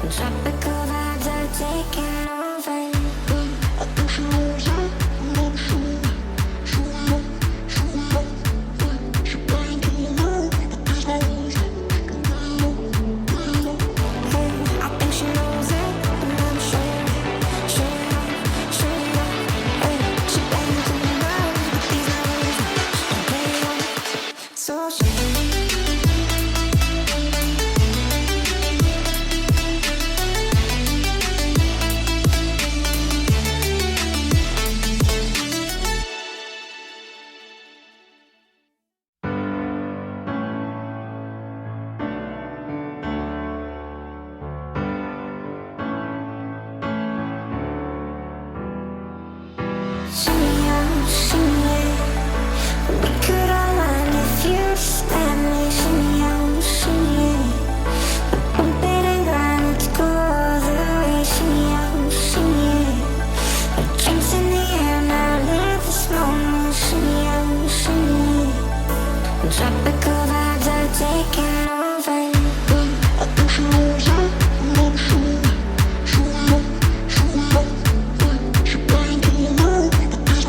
Tropical vibes are taking over. I think she knows it, and I'm sure, she playing too much with these numbers. She play on, so she. Tropical vibes are taking over. I think she knows it, and I'm sure, she playing too much with these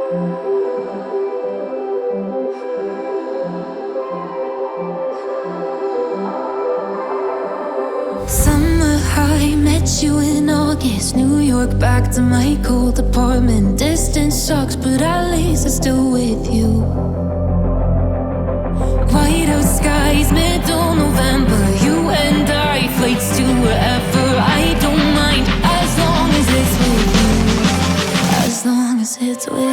Summer high, met you in August. New York, back to my cold apartment. Distance sucks, but at least I'm still with you. White out skies, middle November. You and I, flights to wherever. I don't mind, as long as it's with you. As long as it's with you.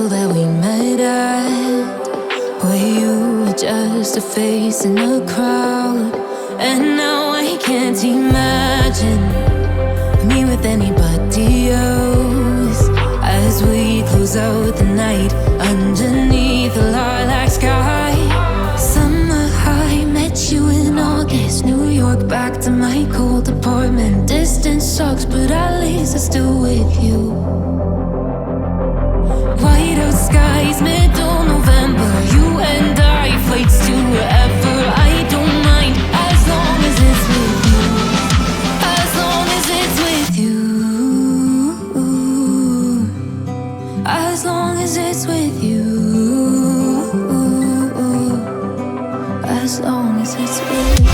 That we met at, where you were just a face in a crowd. And now I can't imagine me with anybody else, as we close out the night underneath the lilac sky. Summer high, met you in August. New York, back to my cold apartment. Distance sucks, but at least I'm still with you. White out skies, middle November. You and I, flights to wherever. I don't mind, as long as it's with you. As long as it's with you. As long as it's with you. As long as it's with you.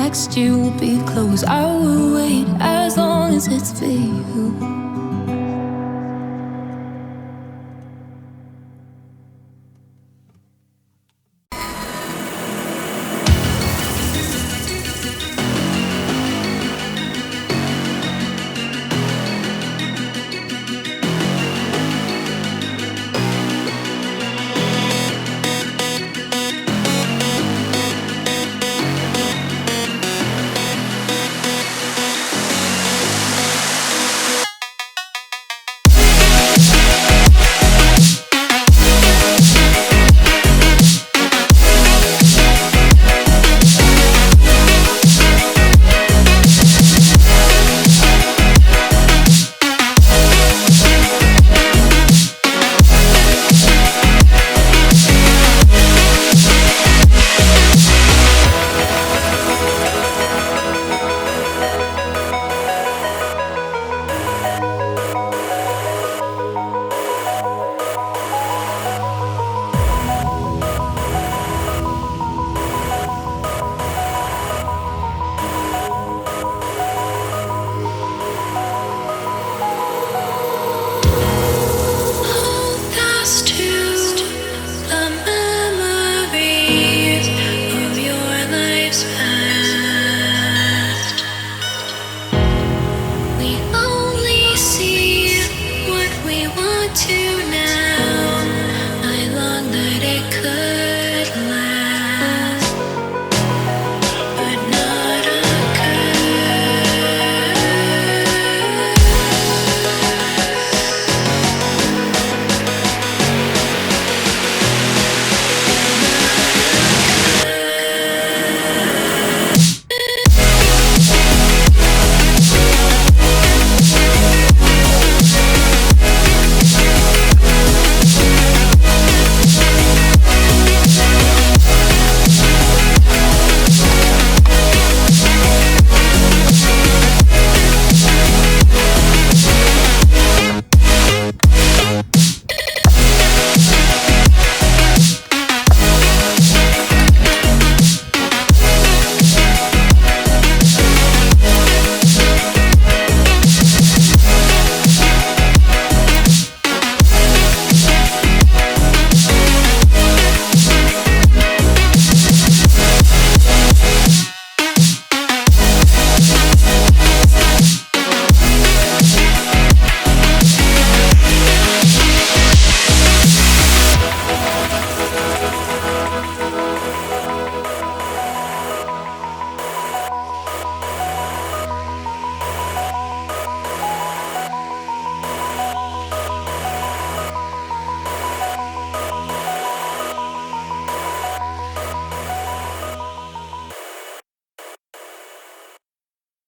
Next year will be close. I will wait as long as it's for you. To now